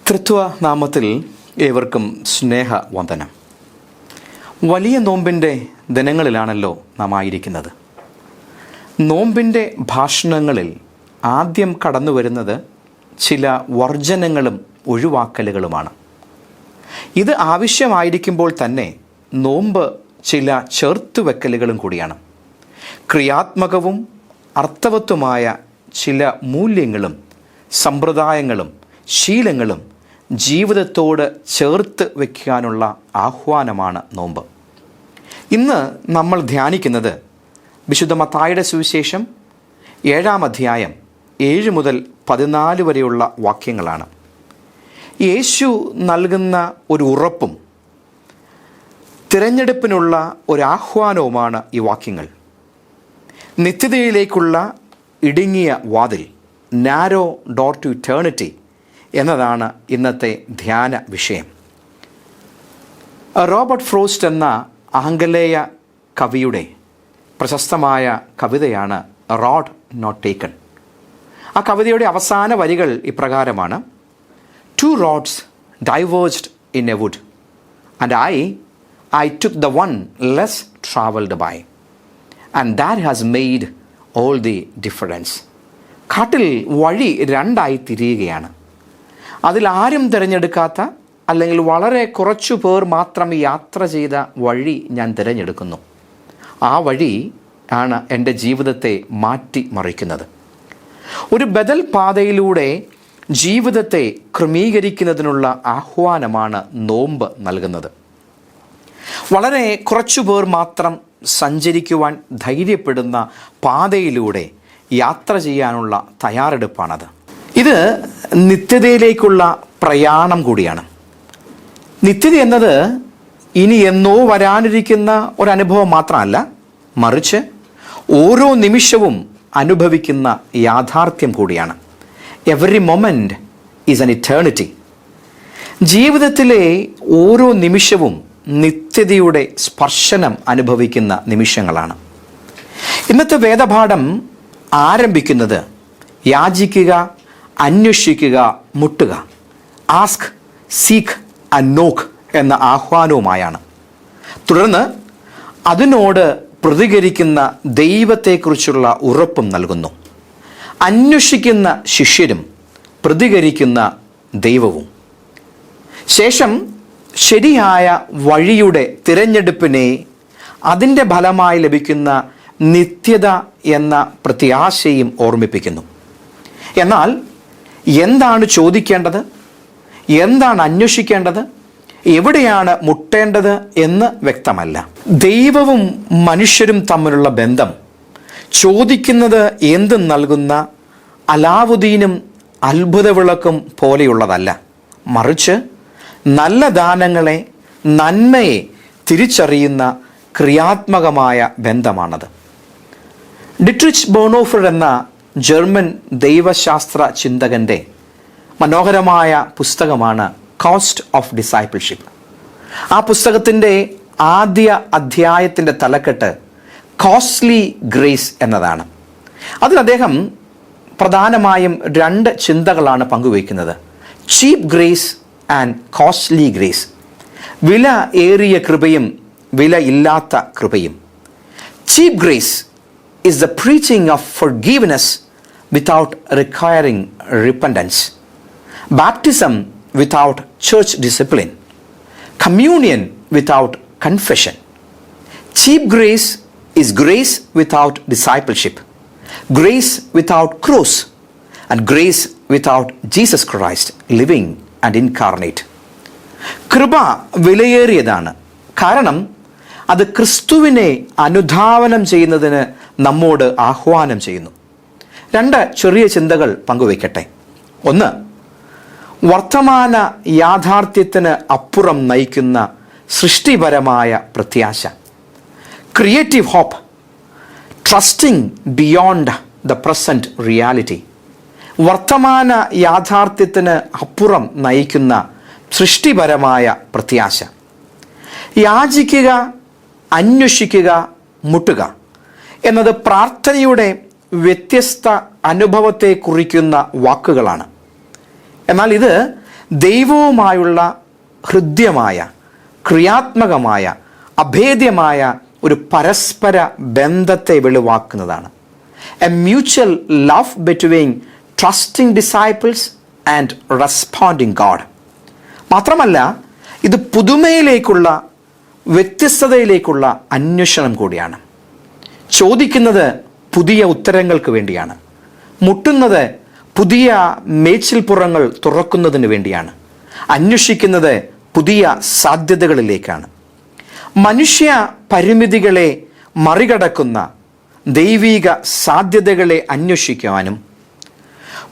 തൃത്വ നാമത്തിൽ ഏവർക്കും സ്നേഹവന്ദനം. വലിയ നോമ്പിൻ്റെ ദിനങ്ങളിലാണല്ലോ നാം ആയിരിക്കുന്നത്. നോമ്പിൻ്റെ ഭാഷണങ്ങളിൽ ആദ്യം കടന്നു വരുന്നത് ചില വർജനങ്ങളും ഒഴിവാക്കലുകളുമാണ്. ഇത് ആവശ്യമായിരിക്കുമ്പോൾ തന്നെ നോമ്പ് ചില ചേർത്തുവെക്കലുകളും കൂടിയാണ്. ക്രിയാത്മകവും അർത്ഥവത്തുമായ ചില മൂല്യങ്ങളും സമ്പ്രദായങ്ങളും ശീലങ്ങളും ജീവിതത്തോട് ചേർത്ത് വയ്ക്കാനുള്ള ആഹ്വാനമാണ് നോമ്പ്. ഇന്ന് നമ്മൾ ധ്യാനിക്കുന്നത് വിശുദ്ധ മത്തായിയുടെ സുവിശേഷം 7-ാം അധ്യായം 7 മുതൽ 14 വരെയുള്ള വാക്യങ്ങളാണ്. യേശു നൽകുന്ന ഒരു ഉറപ്പും തിരഞ്ഞെടുപ്പിനുള്ള ഒരാഹ്വാനവുമാണ് ഈ വാക്യങ്ങൾ. നിത്യതയിലേക്കുള്ള ഇടുങ്ങിയ വാതിൽ, നാരോ ഡോർ ടു ഇറ്റേണിറ്റി എന്നതാണ് ഇന്നത്തെ ധ്യാന വിഷയം. റോബർട്ട് ഫ്രോസ്റ്റ് എന്ന ആംഗലേയ കവിയുടെ പ്രശസ്തമായ കവിതയാണ് റോഡ് നോട്ട് ടേക്കൺ. ആ കവിതയുടെ അവസാന വരികൾ ഇപ്രകാരമാണ്: 2 roads diverged in a wood, and I took the one less traveled by, and that has made all the difference. കാട്ടിൽ വഴി രണ്ടായി തിരിയുകയാണ്. അതിലാരും തിരഞ്ഞെടുക്കാത്ത, അല്ലെങ്കിൽ വളരെ കുറച്ചു പേർ മാത്രം യാത്ര ചെയ്ത വഴി ഞാൻ തിരഞ്ഞെടുക്കുന്നു. ആ വഴി ആണ് എൻ്റെ ജീവിതത്തെ മാറ്റിമറിക്കുന്നത്. ഒരു ബദൽ പാതയിലൂടെ ജീവിതത്തെ ക്രമീകരിക്കുന്നതിനുള്ള ആഹ്വാനമാണ് നോമ്പ് നൽകുന്നത്. വളരെ കുറച്ചു പേർ മാത്രം സഞ്ചരിക്കുവാൻ ധൈര്യപ്പെടുന്ന പാതയിലൂടെ യാത്ര ചെയ്യാനുള്ള തയ്യാറെടുപ്പാണത്. ഇത് നിത്യതയിലേക്കുള്ള പ്രയാണം കൂടിയാണ്. നിത്യത എന്നത് ഇനി എന്നോ വരാനിരിക്കുന്ന ഒരനുഭവം മാത്രമല്ല, മറിച്ച് ഓരോ നിമിഷവും അനുഭവിക്കുന്ന യാഥാർത്ഥ്യം കൂടിയാണ്. Every moment is an eternity. ജീവിതത്തിലെ ഓരോ നിമിഷവും നിത്യതയുടെ സ്പർശനം അനുഭവിക്കുന്ന നിമിഷങ്ങളാണ്. ഇന്നത്തെ വേദപാഠം ആരംഭിക്കുന്നത് യാചിക്കുക, അന്വേഷിക്കുക, മുട്ടുക, ആസ്ക്, സീക്ക് ആൻഡ് നോക്ക് എന്ന ആഹ്വാനവുമായാണ്. തുടർന്ന് അതിനോട് പ്രതികരിക്കുന്ന ദൈവത്തെക്കുറിച്ചുള്ള ഉറപ്പും നൽകുന്നു. അന്വേഷിക്കുന്ന ശിഷ്യരും പ്രതികരിക്കുന്ന ദൈവവും. ശേഷം ശരിയായ വഴിയുടെ തിരഞ്ഞെടുപ്പിനെ അതിൻ്റെ ഫലമായി ലഭിക്കുന്ന നിത്യത എന്ന പ്രത്യാശയും ഓർമ്മിപ്പിക്കുന്നു. എന്നാൽ എന്താണ് ചോദിക്കേണ്ടത്, എന്താണ് അന്വേഷിക്കേണ്ടത്, എവിടെയാണ് മുട്ടേണ്ടത് എന്ന് വ്യക്തമല്ല. ദൈവവും മനുഷ്യരും തമ്മിലുള്ള ബന്ധം ചോദിക്കുന്നത് എന്ത് നൽകുന്ന അലാവുദ്ദീനും അത്ഭുത വിളക്കും പോലെയുള്ളതല്ല, മറിച്ച് നല്ല ദാനങ്ങളെ, നന്മയെ തിരിച്ചറിയുന്ന ക്രിയാത്മകമായ ബന്ധമാണത്. ഡിട്രിച്ച് ബോണോഫർ എന്ന ജർമ്മൻ ദൈവശാസ്ത്ര ചിന്തകൻ്റെ മനോഹരമായ പുസ്തകമാണ് കോസ്റ്റ് ഓഫ് ഡിസൈപ്പിൾഷിപ്പ്. ആ പുസ്തകത്തിൻ്റെ ആദ്യ അധ്യായത്തിൻ്റെ തലക്കെട്ട് കോസ്റ്റ്ലി ഗ്രേസ് എന്നതാണ്. അതിൽ അദ്ദേഹം പ്രധാനമായും 2 ചിന്തകളാണ് പങ്കുവയ്ക്കുന്നത്: ചീപ്പ് ഗ്രേസ് ആൻഡ് കോസ്റ്റ്ലി ഗ്രേസ്. വില ഏറിയ കൃപയും വില ഇല്ലാത്ത കൃപയും. ചീപ്പ് grace is the preaching of forgiveness without requiring repentance, baptism without church discipline, communion without confession. Cheap grace is grace without discipleship, grace without cross, and grace without Jesus Christ living and incarnate. കൃപ വിലയേറിയതാണ്, കാരണം അത് ക്രിസ്തുവിനെ അനുധാവനം ചെയ്യുന്നതിന് നമ്മോട് ആഹ്വാനം ചെയ്യുന്നു. 2 ചെറിയ ചിന്തകൾ പങ്കുവയ്ക്കട്ടെ. 1, വർത്തമാന യാഥാർത്ഥ്യത്തിന് അപ്പുറം നയിക്കുന്ന സൃഷ്ടിപരമായ പ്രത്യാശ. Creative hope, trusting beyond the present reality. വർത്തമാന യാഥാർത്ഥ്യത്തിന് അപ്പുറം നയിക്കുന്ന സൃഷ്ടിപരമായ പ്രത്യാശ. യാചിക്കുക, അന്വേഷിക്കുക, മുട്ടുക എന്നത് പ്രാർത്ഥനയുടെ വ്യത്യസ്ത അനുഭവത്തെ കുറിക്കുന്ന വാക്കുകളാണ്. എന്നാൽ ഇത് ദൈവവുമായുള്ള ഹൃദ്യമായ, ക്രിയാത്മകമായ, അഭേദ്യമായ ഒരു പരസ്പര ബന്ധത്തെ വെളിവാക്കുന്നതാണ്. A mutual love between trusting disciples and responding God. മാത്രമല്ല, ഇത് പുതുമയിലേക്കുള്ള, വ്യത്യസ്തതയിലേക്കുള്ള അന്വേഷണം കൂടിയാണ്. ചോദിക്കുന്നത് പുതിയ ഉത്തരങ്ങൾക്ക് വേണ്ടിയാണ്. മുട്ടുന്നത് പുതിയ മേച്ചിൽപ്പുറങ്ങൾ തുറക്കുന്നതിന് വേണ്ടിയാണ്. അന്വേഷിക്കുന്നത് പുതിയ സാധ്യതകളിലേക്കാണ്. മനുഷ്യ പരിമിതികളെ മറികടക്കുന്ന ദൈവിക സാധ്യതകളെ അന്വേഷിക്കുവാനും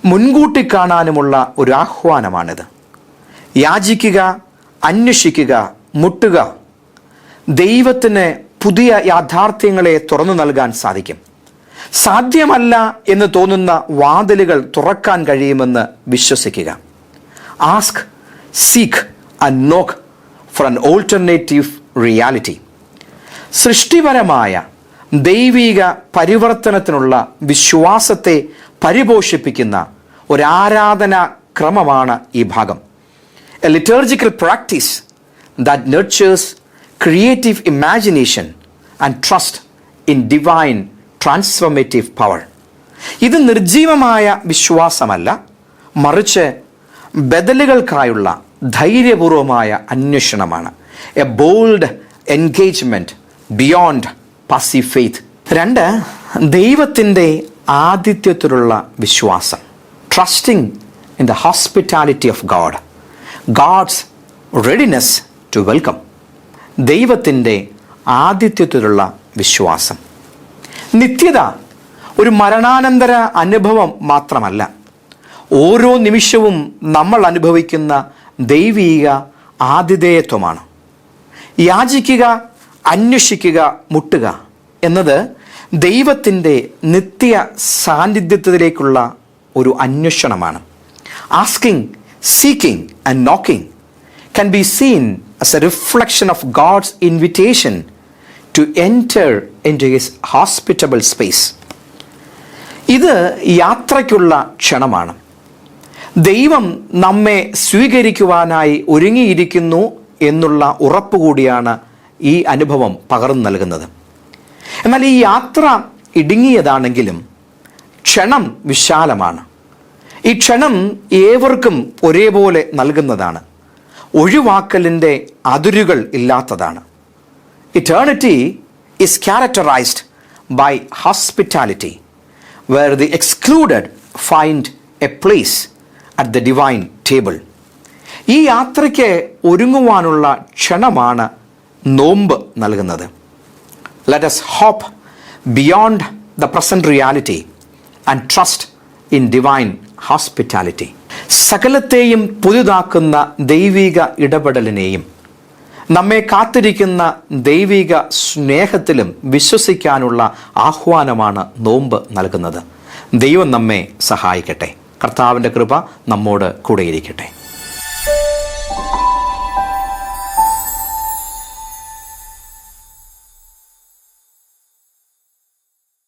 മുൻകൂട്ടി കാണാനുമുള്ള ഒരു ആഹ്വാനമാണിത്. യാചിക്കുക, അന്വേഷിക്കുക, മുട്ടുക. ദൈവത്തിന് പുതിയ യാഥാർത്ഥ്യങ്ങളെ തുറന്നു നൽകാൻ സാധിക്കും. സാധ്യമല്ല എന്ന് തോന്നുന്ന വാതിലുകൾ തുറക്കാൻ കഴിയുമെന്ന് വിശ്വസിക്കുക. ആസ്ക്, സീക്ക് ആൻഡ് നോക്ക് ഫോർ ആൻ ഓൾട്ടർനേറ്റീവ് റിയാലിറ്റി. സൃഷ്ടിപരമായ ദൈവിക പരിവർത്തനത്തിനുള്ള വിശ്വാസത്തെ പരിപോഷിപ്പിക്കുന്ന ഒരു ആരാധനാ ക്രമമാണ് ഈ ഭാഗം. A liturgical practice that nurtures creative imagination and trust in divine transformative power. ഇത് നിർജീവമായ വിശ്വാസമല്ല, മറിച്ച് ബദലുകൾക്കായുള്ള ധൈര്യപൂർവമായ അന്വേഷണമാണ്. A bold engagement beyond passive faith. 2, ദൈവത്തിൻ്റെ ആതിഥ്യത്തിലുള്ള വിശ്വാസം. Trusting in the hospitality of God, God's readiness to welcome. ദൈവത്തിൻ്റെ ആതിഥ്യത്തിലുള്ള വിശ്വാസം. നിത്യത ഒരു മരണാനന്തര അനുഭവം മാത്രമല്ല, ഓരോ നിമിഷവും നമ്മൾ അനുഭവിക്കുന്ന ദൈവീക ആതിഥേയത്വമാണ്. യാചിക്കുക, അന്വേഷിക്കുക, മുട്ടുക എന്നത് ദൈവത്തിൻ്റെ നിത്യ സാന്നിധ്യത്തിലേക്കുള്ള ഒരു അന്വേഷണമാണ്. Asking, seeking and knocking can be seen as a reflection of God's invitation to enter into His hospitable space. ഇത് യാത്രയ്ക്കുള്ള ക്ഷണമാണ്. ദൈവം നമ്മെ സ്വീകരിക്കുവാനായി ഒരുങ്ങിയിരിക്കുന്നു എന്നുള്ള ഉറപ്പ് കൂടിയാണ് ഈ അനുഭവം പകർന്നു നൽകുന്നത്. എന്നാൽ ഈ യാത്ര ഇടുങ്ങിയതാണെങ്കിലും ക്ഷണം വിശാലമാണ്. ഈ ക്ഷണം ഏവർക്കും ഒരേപോലെ നൽകുന്നതാണ്. ഒഴിവാക്കലിൻ്റെ അതിരുകൾ ഇല്ലാത്തതാണ്. Eternity is characterized by hospitality, where the excluded find a place at the divine table. ഈ യാത്രയ്ക്ക് ഒരുങ്ങുവാനുള്ള ക്ഷണമാണ് നോമ്പ് നൽകുന്നത്. Let us hope beyond the present reality and trust in divine hospitality. സകലത്തെയും പുതുതാക്കുന്ന ദൈവിക ഇടപെടലിനെയും നമ്മെ കാത്തിരിക്കുന്ന ദൈവിക സ്നേഹത്തിലും വിശ്വസിക്കാനുള്ള ആഹ്വാനമാണ് നോമ്പ് നൽകുന്നത്. ദൈവം നമ്മെ സഹായിക്കട്ടെ. കർത്താവിൻ്റെ കൃപ നമ്മോട് കൂടെയിരിക്കട്ടെ.